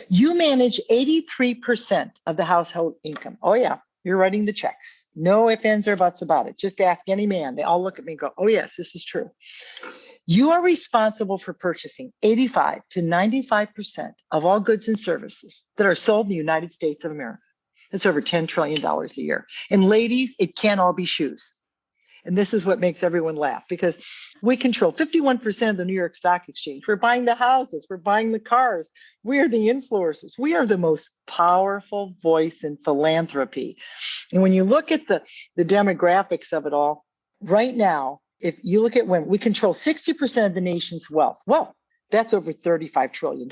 You manage 83% of the household income. Oh, yeah. You're writing the checks. No ifs, ands, or buts about it. Just ask any man. They all look at me and go, oh, yes, this is true. You are responsible for purchasing 85 to 95% of all goods and services that are sold in the United States of America. That's over $10 trillion a year. And ladies, it can't all be shoes. And this is what makes everyone laugh because we control 51% of the New York Stock Exchange. We're buying the houses. We're buying the cars. We are the influencers. We are the most powerful voice in philanthropy. And when you look at the demographics of it all, right now, if you look at women, we control 60% of the nation's wealth. Well, that's over $35 trillion.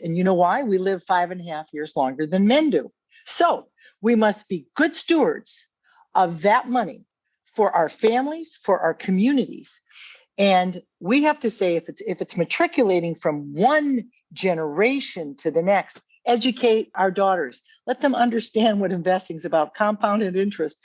And you know why? We live 5.5 years longer than men do. So we must be good stewards of that money for our families, for our communities. And we have to say, if it's matriculating from one generation to the next, educate our daughters. Let them understand what investing is about, compounded interest.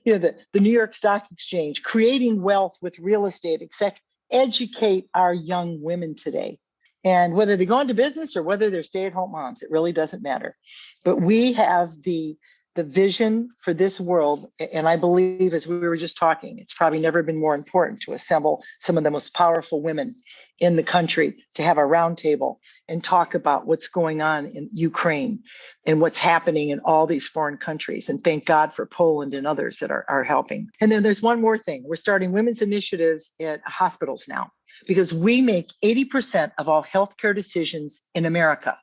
You know, the New York Stock Exchange, creating wealth with real estate, etc. Educate our young women today. And whether they go into business or whether they're stay-at-home moms, it really doesn't matter. But we have the vision for this world. And I believe, as we were just talking, it's probably never been more important to assemble some of the most powerful women in the country to have a roundtable and talk about what's going on in Ukraine and what's happening in all these foreign countries. And thank God for Poland and others that are helping. And then there's one more thing. We're starting women's initiatives at hospitals now because we make 80% of all healthcare decisions in America.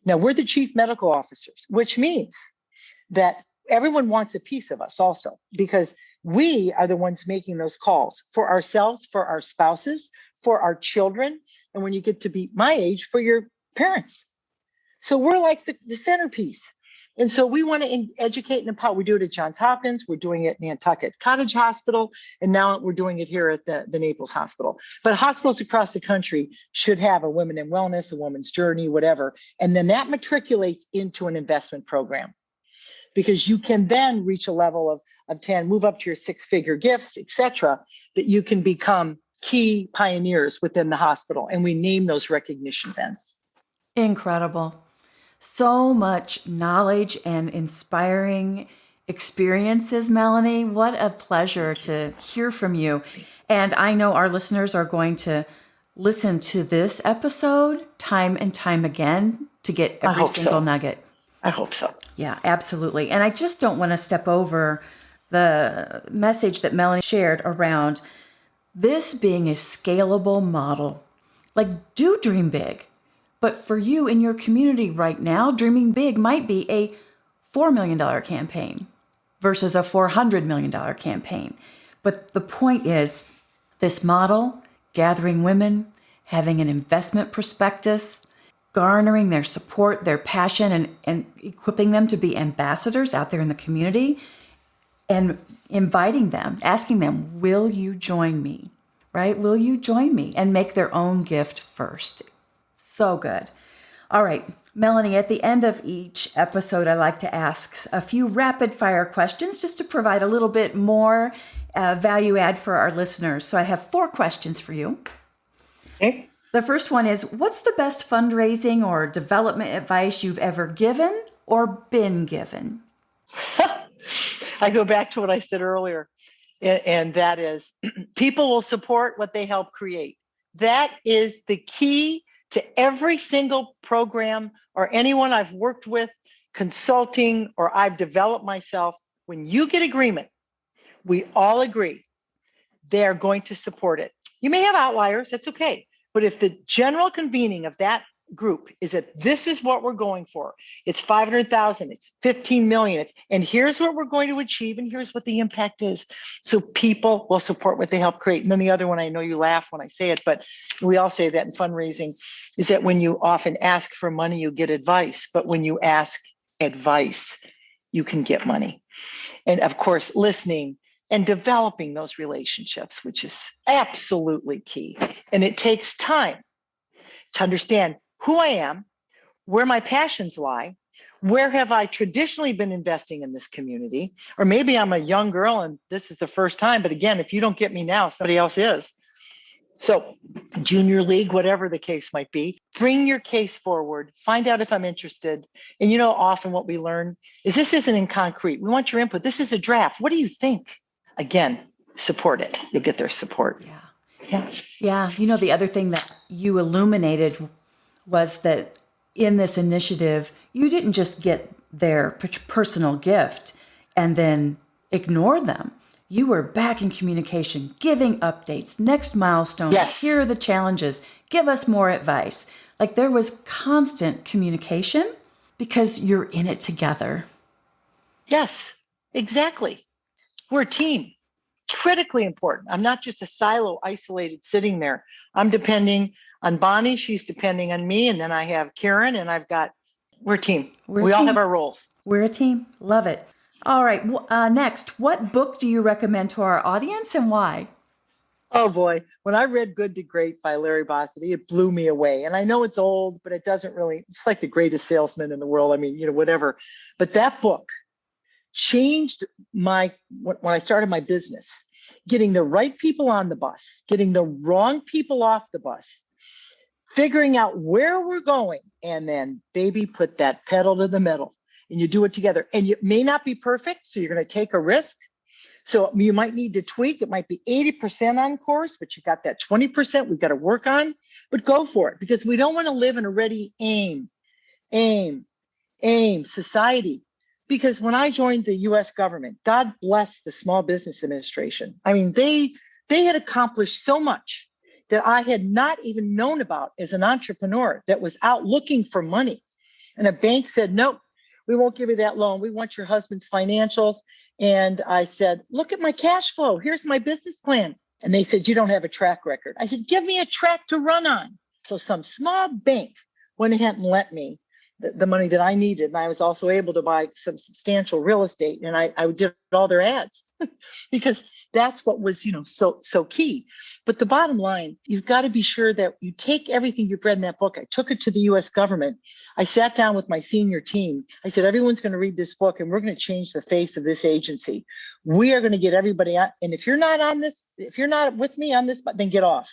Now, we're the chief medical officers, which means that everyone wants a piece of us also, because we are the ones making those calls for ourselves, for our spouses, for our children, and when you get to be my age, for your parents. So we're like the centerpiece. And so we want to educate and empower. We do it at Johns Hopkins. We're doing it in Nantucket Cottage Hospital. And now we're doing it here at the Naples Hospital. But hospitals across the country should have a women in wellness, a woman's journey, whatever. And then that matriculates into an investment program. Because you can then reach a level of 10, move up to your six-figure gifts, et cetera, that you can become key pioneers within the hospital. And we name those recognition events. Incredible. So much knowledge and inspiring experiences, Melanie. What a pleasure to hear from you. And I know our listeners are going to listen to this episode time and time again to get every single nugget. I hope so. Yeah, absolutely. And I just don't want to step over the message that Melanie shared around this being a scalable model. Like, do dream big. But for you in your community right now, dreaming big might be a $4 million campaign versus a $400 million campaign. But the point is, this model, gathering women, having an investment prospectus, garnering their support, their passion, and equipping them to be ambassadors out there in the community, and inviting them, asking them, will you join me? Right? Will you join me? And make their own gift first. So good. All right, Melanie, at the end of each episode, I like to ask a few rapid fire questions just to provide a little bit more value add for our listeners. So I have 4 questions for you. Okay. The first one is, what's the best fundraising or development advice you've ever given or been given? I go back to what I said earlier, and that is people will support what they help create. That is the key to every single program or anyone I've worked with, consulting, or I've developed myself. When you get agreement, we all agree they're going to support it. You may have outliers, that's okay. But if the general convening of that group is that this is what we're going for, it's 500,000, it's 15 million, and here's what we're going to achieve, and here's what the impact is. So people will support what they help create. And then the other one, I know you laugh when I say it, but we all say that in fundraising, is that when you often ask for money, you get advice. But when you ask advice, you can get money. And of course, listening and developing those relationships, which is absolutely key. And it takes time to understand who I am, where my passions lie, where have I traditionally been investing in this community, or maybe I'm a young girl and this is the first time. But again, if you don't get me now, somebody else is. So junior league, whatever the case might be, bring your case forward, find out if I'm interested. And often what we learn is this isn't in concrete. We want your input. This is a draft. What do you think? Again, support it. You'll get their support. Yeah. The other thing that you illuminated was that in this initiative, you didn't just get their personal gift and then ignore them. You were back in communication, giving updates, next milestones. Yes. Here are the challenges. Give us more advice. Like, there was constant communication because you're in it together. Yes, exactly. We're a team. Critically important. I'm not just a silo isolated sitting there. I'm depending on Bonnie. She's depending on me. And then I have Karen, and we're a team. We all have our roles. We're a team. Love it. All right. Next, what book do you recommend to our audience and why? Oh boy. When I read Good to Great by Larry Bossidy, it blew me away. And I know it's old, but it doesn't really, it's like the greatest salesman in the world. I mean, whatever. But that book changed when I started my business, getting the right people on the bus, getting the wrong people off the bus, figuring out where we're going, and then baby, put that pedal to the metal and you do it together. And it may not be perfect, so you're going to take a risk. So you might need to tweak. It might be 80% on course, but you got that 20% we've got to work on, but go for it, because we don't want to live in a ready aim society. Because when I joined the U.S. government, God bless the Small Business Administration. I mean, they had accomplished so much that I had not even known about as an entrepreneur that was out looking for money. And a bank said, nope, we won't give you that loan. We want your husband's financials. And I said, look at my cash flow. Here's my business plan. And they said, you don't have a track record. I said, give me a track to run on. So some small bank went ahead and lent me the money that I needed. And I was also able to buy some substantial real estate, and I did all their ads because that's what was, so key. But the bottom line, you've got to be sure that you take everything you've read in that book. I took it to the U.S. government. I sat down with my senior team. I said, everyone's going to read this book, and we're going to change the face of this agency. We are going to get everybody on. And if you're not on this, if you're not with me on this, then get off.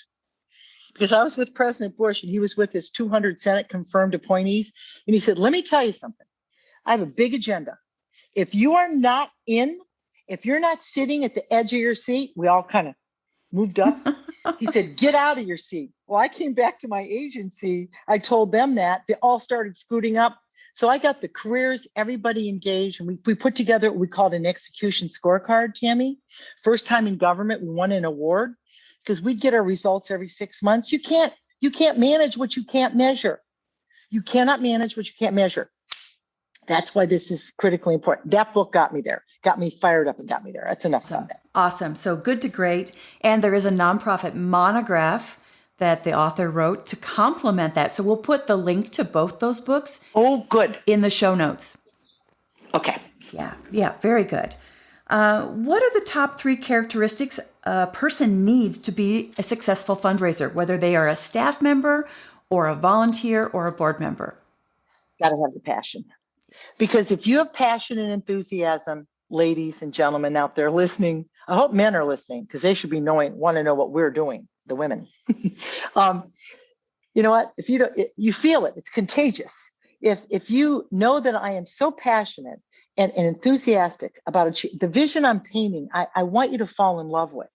Because I was with President Bush, and he was with his 200 Senate confirmed appointees. And he said, let me tell you something. I have a big agenda. If you are not in, if you're not sitting at the edge of your seat, we all kind of moved up. He said, get out of your seat. Well, I came back to my agency. I told them that. They all started scooting up. So I got the careers, everybody engaged, and we put together what we called an execution scorecard, Tammy. First time in government, we won an award because we'd get our results every 6 months. You can't manage what you can't measure. You cannot manage what you can't measure. That's why this is critically important. That book got me there, got me fired up and got me there. That's enough about that. Awesome. So Good to Great. And there is a nonprofit monograph that the author wrote to complement that. So we'll put the link to both those books. Oh, good. In the show notes. Okay. Yeah. Very good. What are the top 3 characteristics a person needs to be a successful fundraiser, whether they are a staff member or a volunteer or a board member? Got to have the passion. Because if you have passion and enthusiasm, ladies and gentlemen out there listening, I hope men are listening because they should be want to know what we're doing, the women. You know what? If you don't, you feel it. It's contagious. If you know that I am so passionate and enthusiastic about the vision I'm painting, I want you to fall in love with.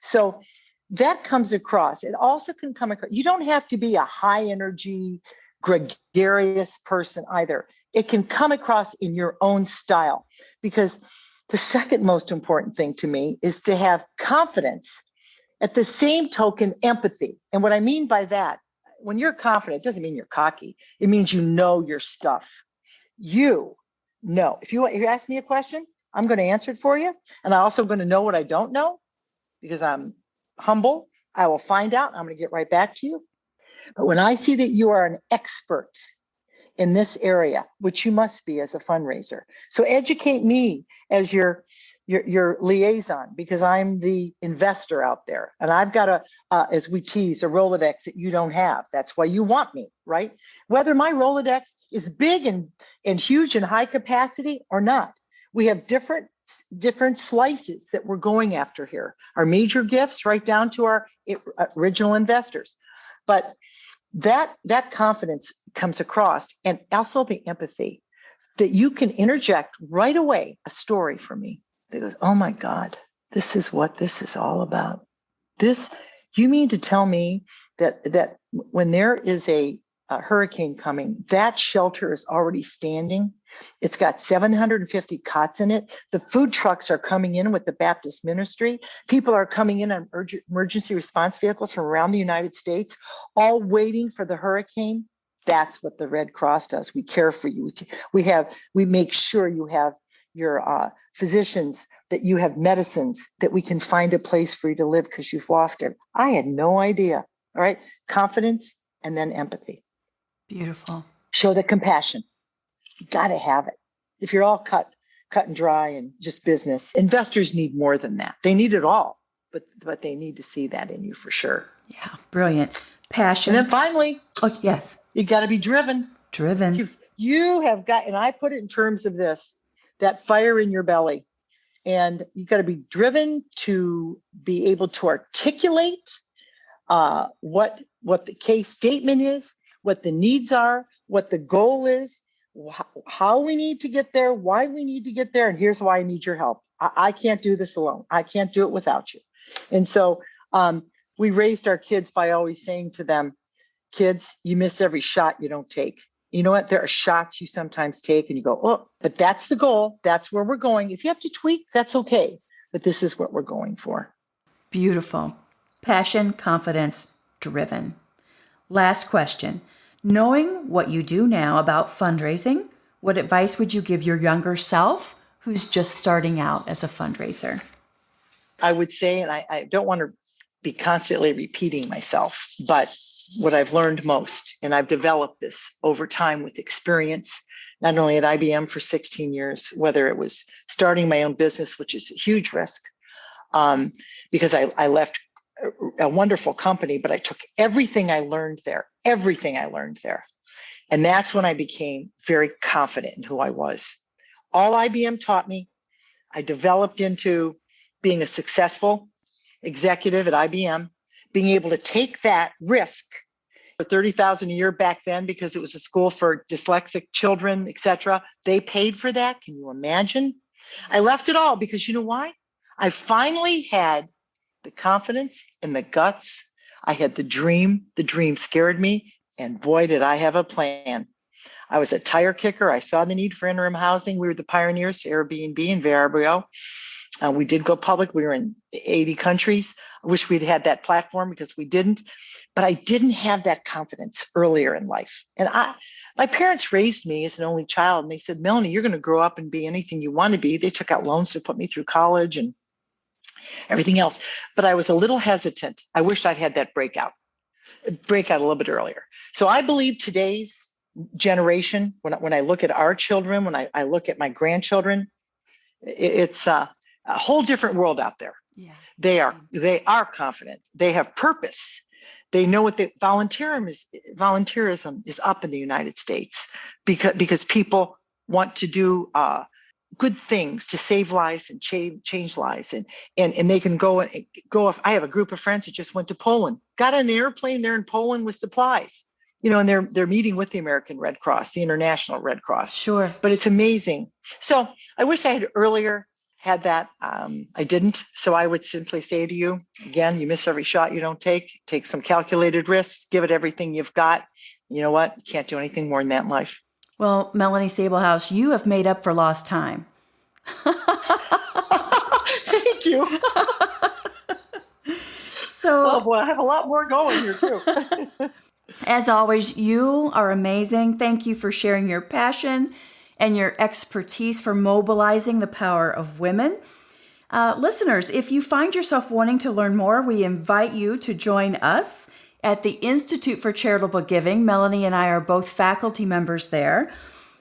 So that comes across. It also can come across. You don't have to be a high energy, gregarious person either. It can come across in your own style, because the second most important thing to me is to have confidence. At the same token, empathy. And what I mean by that, when you're confident, it doesn't mean you're cocky. It means you know your stuff. You know. If you ask me a question, I'm going to answer it for you. And I'm also going to know what I don't know because I'm humble. I will find out. I'm going to get right back to you. But when I see that you are an expert in this area, which you must be as a fundraiser, so educate me as your liaison, because I'm the investor out there, and I've got as we tease, a Rolodex that you don't have. That's why you want me, right? Whether my Rolodex is big and huge and high capacity or not, we have different slices that we're going after here. Our major gifts, right down to our original investors, but that confidence comes across, and also the empathy that you can interject right away a story for me that goes, oh my God, this is what this is all about. You mean to tell me that when there is a hurricane coming, that shelter is already standing? It's got 750 cots in it. The food trucks are coming in with the Baptist ministry. People are coming in on emergency response vehicles from around the United States, all waiting for the hurricane. That's what the Red Cross does. We care for you. We make sure you have your physicians, that you have medicines, that we can find a place for you to live because you've lost it. I had no idea. All right. Confidence and then empathy. Beautiful. Show the compassion. You got to have it. If you're all cut and dry and just business, investors need more than that. They need it all, but they need to see that in you for sure. Yeah. Brilliant. Passion. And then finally, yes, you got to be driven. You have got, and I put it in terms of this, that fire in your belly, and you got to be driven to be able to articulate what the case statement is, what the needs are, what the goal is, how we need to get there, why we need to get there, and here's why I need your help. I can't do this alone. I can't do it without you. And so we raised our kids by always saying to them, kids, you miss every shot you don't take. You know what? There are shots you sometimes take and you go, oh, but that's the goal. That's where we're going. If you have to tweak, that's okay. But this is what we're going for. Beautiful. Passion, confidence, driven. Last question. Knowing what you do now about fundraising, what advice would you give your younger self who's just starting out as a fundraiser? I would say, and I don't want to be constantly repeating myself, but what I've learned most. And I've developed this over time with experience, not only at IBM for 16 years, whether it was starting my own business, which is a huge risk, because I left a wonderful company, but I took everything I learned there. And that's when I became very confident in who I was. All IBM taught me, I developed into being a successful executive at IBM, being able to take that risk for $30,000 a year back then, because it was a school for dyslexic children, etc. They paid for that. Can you imagine? I left it all because you know why? I finally had the confidence and the guts. I had the dream. The dream scared me. And boy, did I have a plan. I was a tire kicker. I saw the need for interim housing. We were the pioneers to Airbnb in VRBO. We did go public. We were in 80 countries. I wish we'd had that platform because we didn't. But I didn't have that confidence earlier in life. And my parents raised me as an only child. And they said, Melanie, you're going to grow up and be anything you want to be. They took out loans to put me through college and everything else. But I was a little hesitant. I wished I'd had that breakout a little bit earlier. So I believe today's generation, when I look at our children, when I look at my grandchildren, it's a whole different world out there. Yeah. They are confident. They have purpose. They know what volunteerism is up in the United States because people want to do good things to save lives and change lives. And they can go. If I have a group of friends that just went to Poland, got on an airplane there in Poland with supplies, and they're meeting with the American Red Cross, the International Red Cross. Sure. But it's amazing. So I wish I had earlier had that. I didn't. So I would simply say to you, again, you miss every shot you don't take. Take some calculated risks, give it everything you've got. You know what? You can't do anything more than that in life. Well, Melanie Sabelhaus, you have made up for lost time. Thank you. So, oh boy, I have a lot more going here too. As always, you are amazing. Thank you for sharing your passion and your expertise for mobilizing the power of women. Listeners, if you find yourself wanting to learn more, we invite you to join us at the Institute for Charitable Giving. Melanie and I are both faculty members there.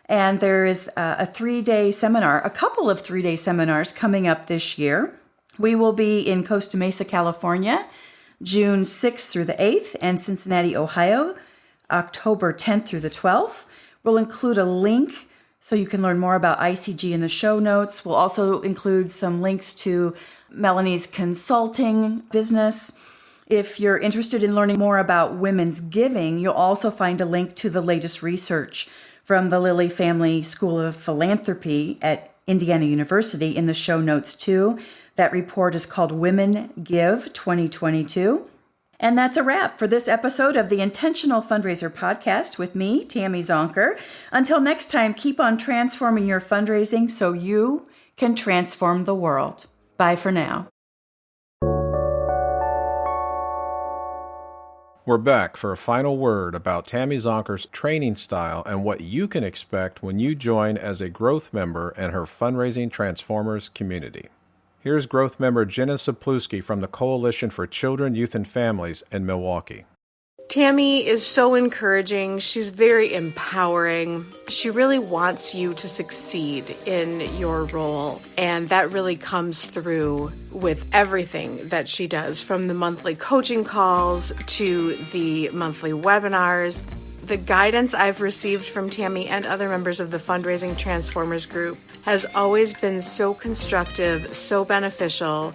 And there is a 3-day seminar, a couple of 3-day seminars coming up this year. We will be in Costa Mesa, California, June 6th through the 8th, and Cincinnati, Ohio, October 10th through the 12th. We'll include a link so you can learn more about ICG in the show notes. We'll also include some links to Melanie's consulting business. If you're interested in learning more about women's giving, you'll also find a link to the latest research from the Lilly Family School of Philanthropy at Indiana University in the show notes too. That report is called Women Give 2022. And that's a wrap for this episode of the Intentional Fundraiser Podcast with me, Tammy Zonker. Until next time, keep on transforming your fundraising so you can transform the world. Bye for now. We're back for a final word about Tammy Zonker's training style and what you can expect when you join as a growth member in her Fundraising Transformers community. Here's growth member Jenna Sapluski from the Coalition for Children, Youth, and Families in Milwaukee. Tammy is so encouraging. She's very empowering. She really wants you to succeed in your role. And that really comes through with everything that she does, from the monthly coaching calls to the monthly webinars. The guidance I've received from Tammy and other members of the Fundraising Transformers group has always been so constructive, so beneficial,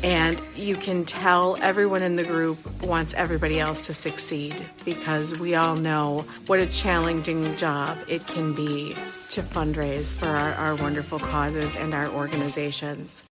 and you can tell everyone in the group wants everybody else to succeed, because we all know what a challenging job it can be to fundraise for our wonderful causes and our organizations.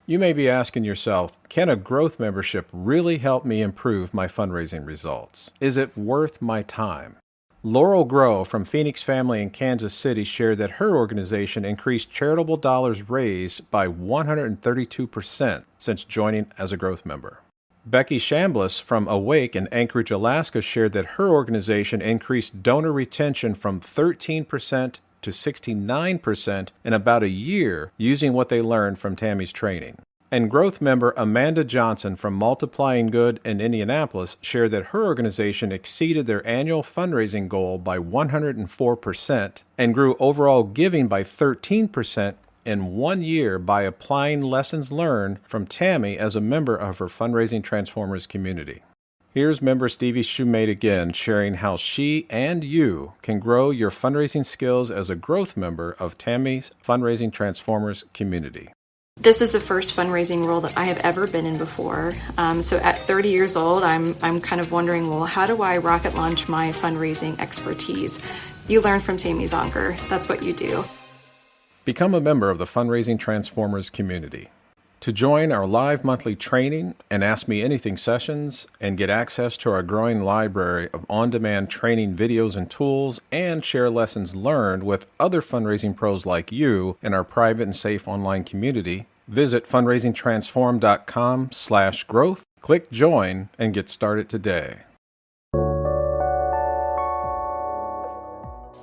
You may be asking yourself, can a growth membership really help me improve my fundraising results? Is it worth my time? Laurel Grow from Phoenix Family in Kansas City shared that her organization increased charitable dollars raised by 132% since joining as a growth member. Becky Chambliss from Awake in Anchorage, Alaska shared that her organization increased donor retention from 13% to 69% in about a year using what they learned from Tammy's training. And growth member Amanda Johnson from Multiplying Good in Indianapolis shared that her organization exceeded their annual fundraising goal by 104% and grew overall giving by 13% in 1 year by applying lessons learned from Tammy as a member of her Fundraising Transformers community. Here's member Stevie Shoemate again sharing how she and you can grow your fundraising skills as a growth member of Tammy's Fundraising Transformers community. This is the first fundraising role that I have ever been in before. So at 30 years old, I'm kind of wondering, well, how do I rocket launch my fundraising expertise? You learn from Tammy Zonker. That's what you do. Become a member of the Fundraising Transformers community. To join our live monthly training and Ask Me Anything sessions and get access to our growing library of on-demand training videos and tools and share lessons learned with other fundraising pros like you in our private and safe online community, visit fundraisingtransform.com/growth, click join, and get started today.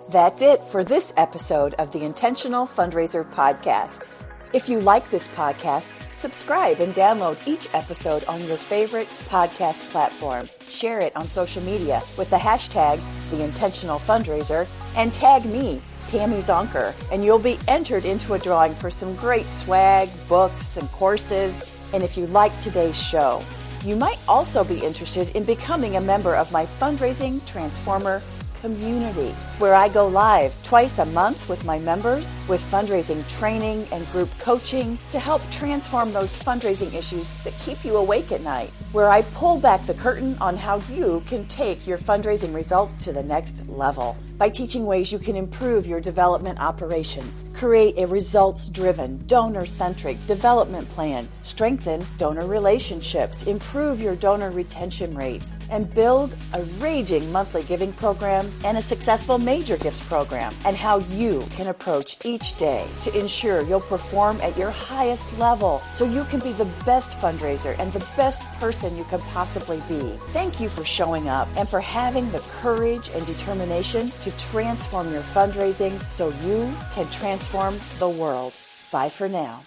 That's it for this episode of the Intentional Fundraiser Podcast. If you like this podcast, subscribe and download each episode on your favorite podcast platform. Share it on social media with the hashtag #TheIntentionalFundraiser and tag me, Tammy Zonker, and you'll be entered into a drawing for some great swag, books, and courses. And if you like today's show, you might also be interested in becoming a member of my Fundraising Transformer community, where I go live twice a month with my members with fundraising training and group coaching to help transform those fundraising issues that keep you awake at night, where I pull back the curtain on how you can take your fundraising results to the next level by teaching ways you can improve your development operations, create a results-driven, donor-centric development plan, strengthen donor relationships, improve your donor retention rates, and build a raging monthly giving program and a successful major gifts program, and how you can approach each day to ensure you'll perform at your highest level so you can be the best fundraiser and the best person you can possibly be. Thank you for showing up and for having the courage and determination to transform your fundraising so you can transform the world. Bye for now.